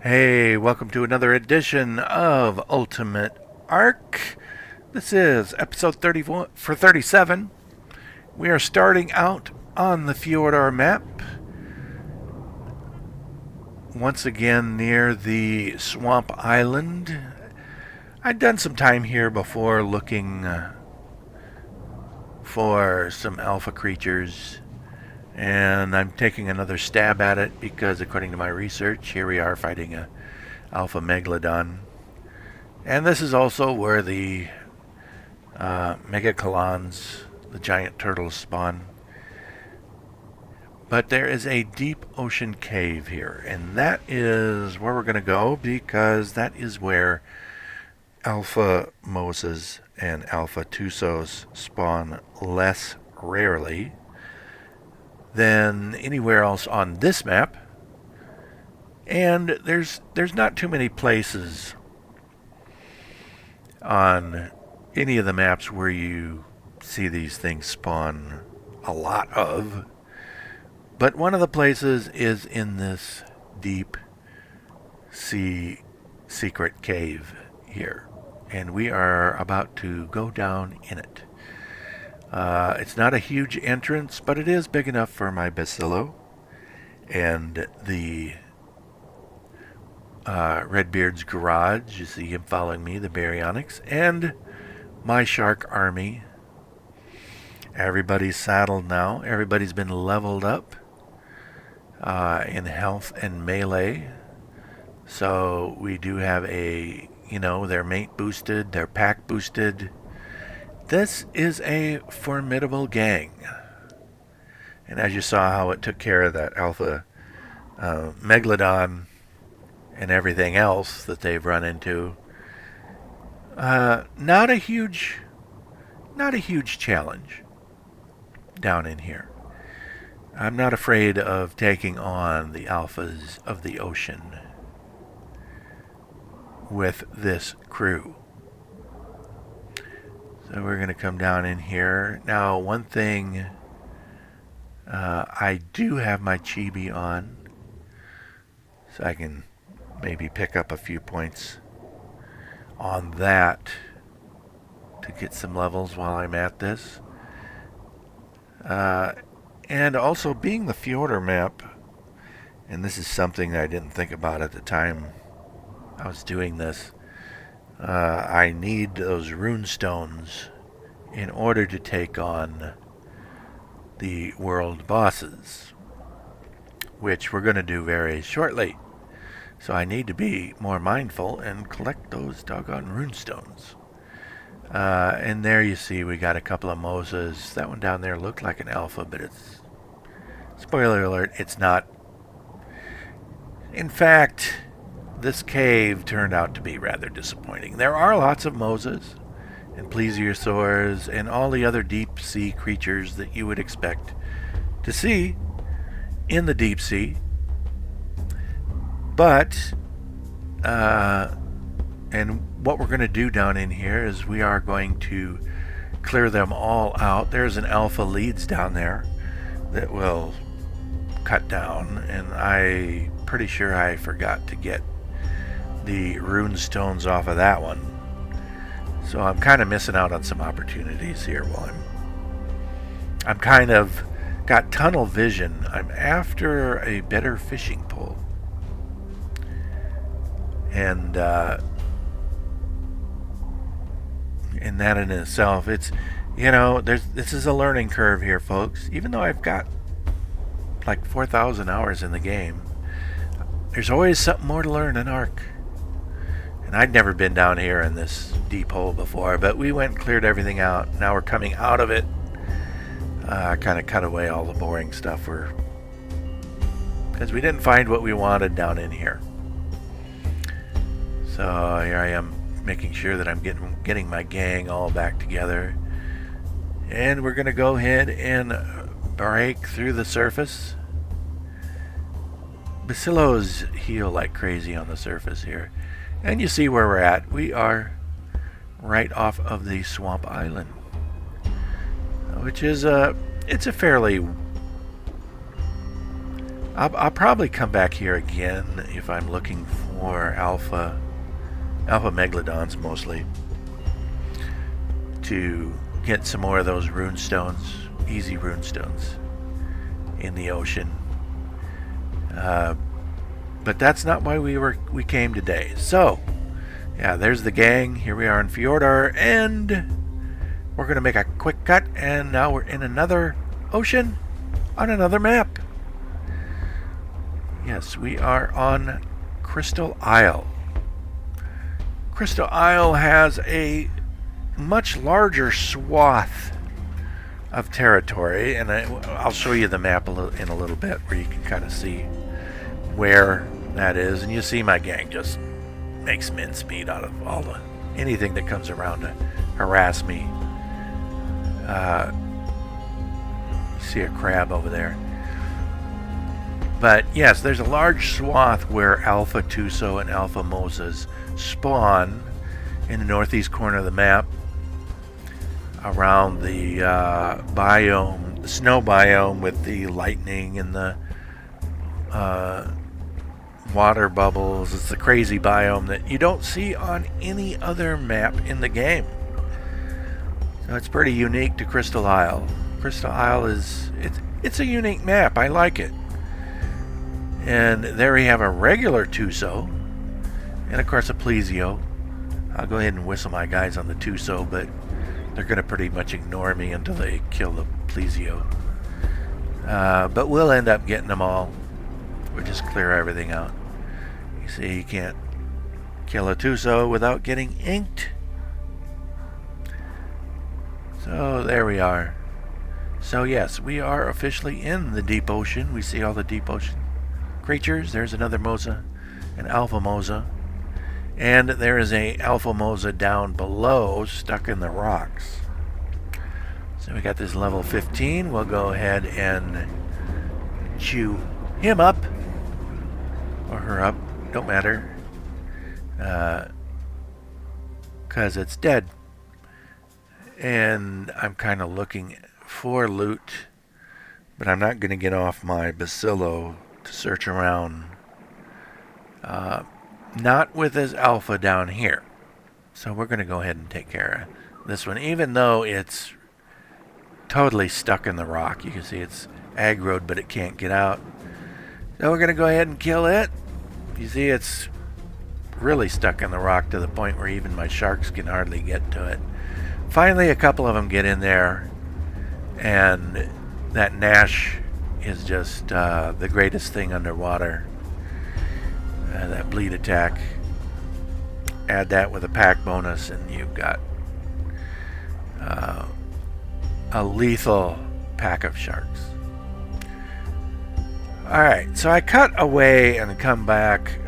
Hey, welcome to another edition of Ultimate ARK. This is episode 31 for 37. We are starting out on the Fjordar map, once again near the Swamp Island. I'd done some time here before looking for some alpha creatures, and I'm taking another stab at it because according to my research, here we are fighting a alpha megalodon. And this is also where the megacolons, the giant turtles, spawn. But there is a deep ocean cave here, and that is where we're going to go because that is where alpha moses and alpha tusos spawn less rarely than anywhere else on this map. And there's not too many places on any of the maps where you see these things spawn a lot of. But one of the places is in this deep sea secret cave here. And we are about to go down in it. It's not a huge entrance, but it is big enough for my Bacillo and the Redbeard's garage. You see him following me, the Baryonyx, and my shark army. Everybody's saddled now. Everybody's been leveled up in health and melee. So we do have their mate boosted, their pack boosted. This is a formidable gang. And as you saw how it took care of that alpha megalodon and everything else that they've run into, not a huge challenge down in here. I'm not afraid of taking on the alphas of the ocean with this crew. So we're going to come down in here. Now, one thing, I do have my chibi on, so I can maybe pick up a few points on that to get some levels while I'm at this. And also, being the Fjordar map, and this is something I didn't think about at the time I was doing this, I need those rune stones in order to take on the world bosses, which we're going to do very shortly. So I need to be more mindful and collect those doggone rune stones. And there you see we got a couple of Moses. That one down there looked like an alpha, but it's, spoiler alert, it's not. In fact, this cave turned out to be rather disappointing. There are lots of Moses and plesiosaurs and all the other deep sea creatures that you would expect to see in the deep sea. But, and what we're going to do down in here is we are going to clear them all out. There's an alpha leads down there that will cut down, and I'm pretty sure I forgot to get the rune stones off of that one. So I'm kind of missing out on some opportunities here while I'm kind of got tunnel vision. I'm after a better fishing pole. And that in itself, it's, this is a learning curve here, folks. Even though I've got like 4,000 hours in the game, there's always something more to learn in ARK. And I'd never been down here in this deep hole before, but we went and cleared everything out. Now we're coming out of it. Kind of cut away all the boring stuff because we didn't find what we wanted down in here. So here I am making sure that I'm getting my gang all back together. And we're going to go ahead and break through the surface. Bacillos heal like crazy on the surface here. And you see where we're at. We are right off of the Swamp Island, which is it's a fairly I'll probably come back here again if I'm looking for alpha megalodons mostly, to get some more of those rune stones, easy rune stones in the ocean. But that's not why we came today. So yeah, there's the gang. Here we are in Fjordar, and we're gonna make a quick cut, and now we're in another ocean on another map. Yes, we are on Crystal Isle. Crystal Isle has a much larger swath of territory, and I'll show you the map in a little bit where you can kind of see where that is. And you see my gang just makes mincemeat out of anything that comes around to harass me. You see a crab over there. But yes, there's a large swath where Alpha Tuso and Alpha Mosas spawn in the northeast corner of the map, around the biome, the snow biome with the lightning and the water bubbles. It's the crazy biome that you don't see on any other map in the game. So it's pretty unique to Crystal Isle. Crystal Isle it's a unique map. I like it. And there we have a regular Tuso, and of course a Plesio. I'll go ahead and whistle my guys on the Tuso, but they're going to pretty much ignore me until they kill the Plesio. But we'll end up getting them all. We'll just clear everything out. You see, you can't kill a Tuso without getting inked. So there we are. So yes, we are officially in the deep ocean. We see all the deep ocean creatures. There's another Mosa, an Alpha Mosa. And there is a Alpha Mosa down below, stuck in the rocks. So we got this level 15. We'll go ahead and chew him up. Or her up. Don't matter. Because it's dead. And I'm kind of looking for loot. But I'm not going to get off my Bacillo to search around. Not with his alpha down here. So we're going to go ahead and take care of this one. Even though it's totally stuck in the rock. You can see it's aggroed, but it can't get out. So we're going to go ahead and kill it. You see it's really stuck in the rock to the point where even my sharks can hardly get to it. Finally, a couple of them get in there. And that Nash is just the greatest thing underwater. That bleed attack. Add that with a pack bonus, and you've got a lethal pack of sharks. Alright, so I cut away and come back.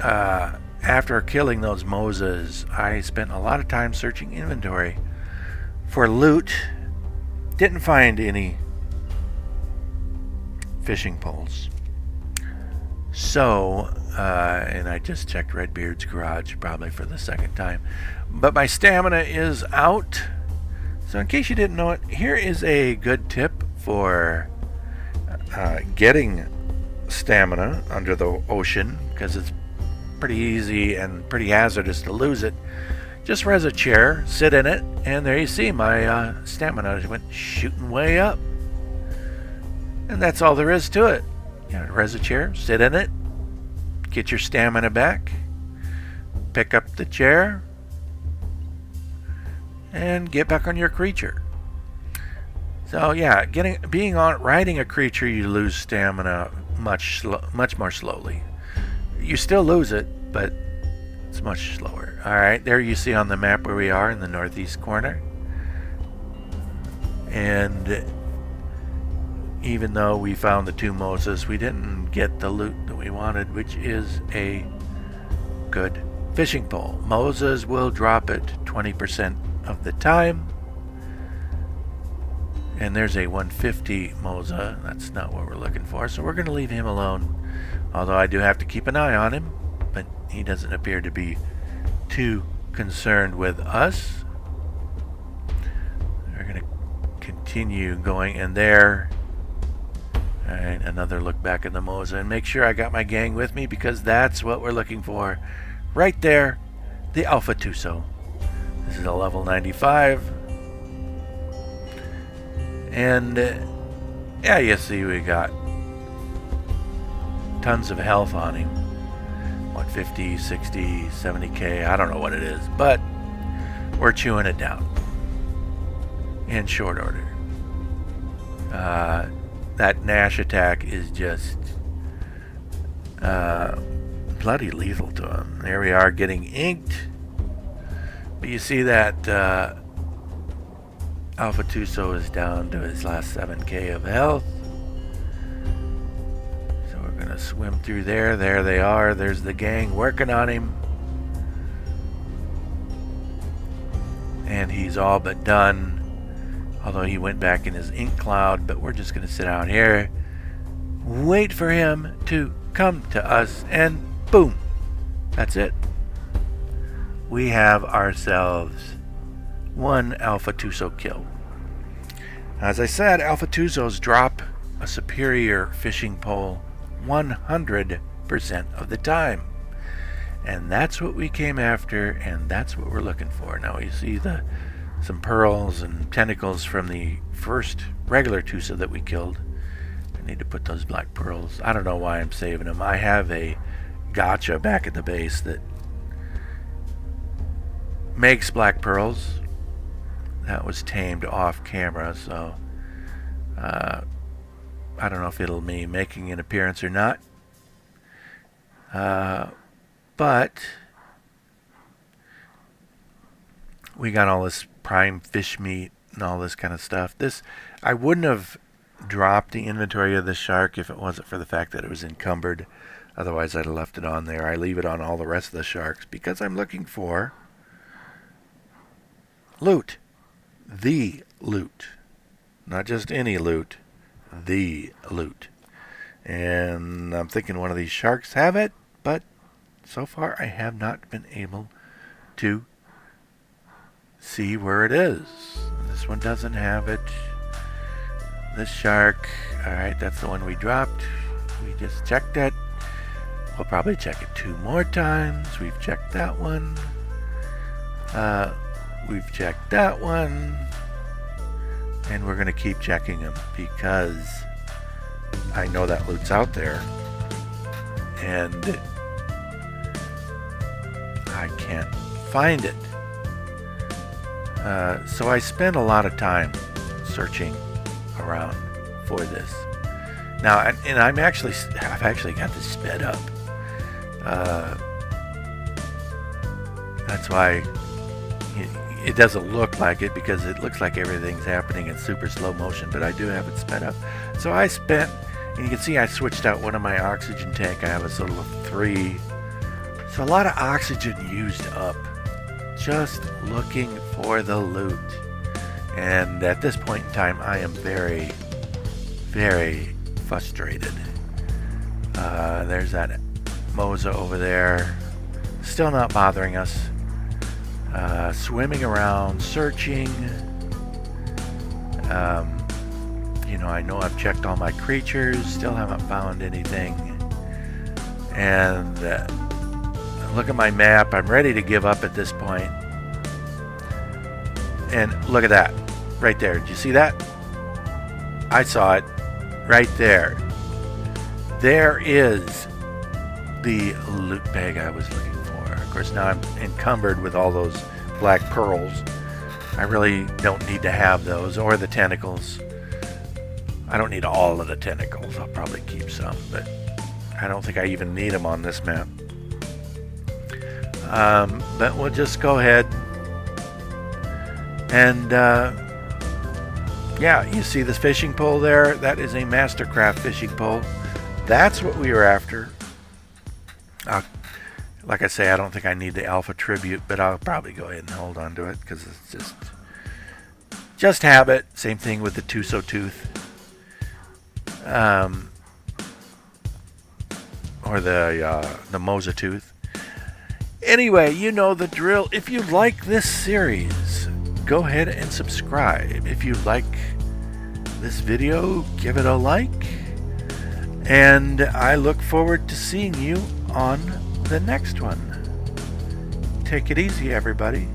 After killing those Mosas, I spent a lot of time searching inventory for loot. Didn't find any fishing poles. So, and I just checked Redbeard's garage probably for the second time. But my stamina is out. So in case you didn't know it, here is a good tip for getting stamina under the ocean, because it's pretty easy and pretty hazardous to lose it. Just res a chair, sit in it, and there you see my stamina went shooting way up. And that's all there is to it. You know, res a chair, sit in it, get your stamina back, pick up the chair, and get back on your creature. So yeah, riding a creature, you lose stamina much more slowly. You still lose it, but it's much slower. Alright, there you see on the map where we are in the northeast corner. And even though we found the two Mosas, we didn't get the loot that we wanted, which is a good fishing pole. Mosas will drop it 20% of the time. And there's a 150 Mosa. That's not what we're looking for, so we're going to leave him alone. Although I do have to keep an eye on him, but he doesn't appear to be too concerned with us. We're going to continue going, and there Alright, another look back in the Mosa, and make sure I got my gang with me, because that's what we're looking for. Right there, the Alpha Tuso. This is a level 95. And, yeah, you see we got tons of health on him. What, 50, 60, 70k? I don't know what it is, but we're chewing it down in short order. That Nash attack is just bloody lethal to him. There we are, getting inked. But you see that Alpha Tuso is down to his last 7k of health. So we're going to swim through there. There they are. There's the gang working on him. And he's all but done. Although he went back in his ink cloud. But we're just going to sit out here, wait for him to come to us, and boom. That's it. We have ourselves one Alpha Tuso kill. As I said, Alpha Tusos drop a superior fishing pole 100% of the time. And that's what we came after, and that's what we're looking for. Now you see some pearls and tentacles from the first regular Tuso that we killed. I need to put those black pearls. I don't know why I'm saving them. I have a gotcha back at the base that makes black pearls. That was tamed off camera, so I don't know if it'll be making an appearance or not. But we got all this prime fish meat and all this kind of stuff. I wouldn't have dropped the inventory of this shark if it wasn't for the fact that it was encumbered. Otherwise I'd have left it on there. I leave it on all the rest of the sharks because I'm looking for loot. The loot. Not just any loot. The loot. And I'm thinking one of these sharks have it, but so far I have not been able to see where it is. This one doesn't have it. This shark, alright, that's the one we dropped. We just checked it. We'll probably check it 2 more times. We've checked that one. We've checked that one. And we're going to keep checking them because I know that loot's out there. And I can't find it. So I spent a lot of time searching around for this. Now, and I've actually got this sped up. That's why it doesn't look like it, because it looks like everything's happening in super slow motion, but I do have it sped up. So I spent, and you can see I switched out one of my oxygen tank. I have a total of 3. So a lot of oxygen used up just looking for the loot. And at this point in time, I am very, very frustrated. There's that Mosa over there, still not bothering us. Swimming around, searching. I know I've checked all my creatures, still haven't found anything. And look at my map. I'm ready to give up at this point. And look at that, right there. Did you see that? I saw it right there. There is the loot bag I was looking for. Of course, now I'm encumbered with all those black pearls. I really don't need to have those, or the tentacles. I don't need all of the tentacles. I'll probably keep some, but I don't think I even need them on this map. But we'll just go ahead and yeah, you see this fishing pole there? That is a Mastercraft fishing pole. That's what we were after. Like I say, I don't think I need the Alpha Tribute, but I'll probably go ahead and hold on to it because it's just habit. Same thing with the Tuso Tooth. Or the Mosa Tooth. Anyway, you know the drill. If you like this series, go ahead and subscribe. If you like this video, give it a like. And I look forward to seeing you on the next one. Take it easy, everybody.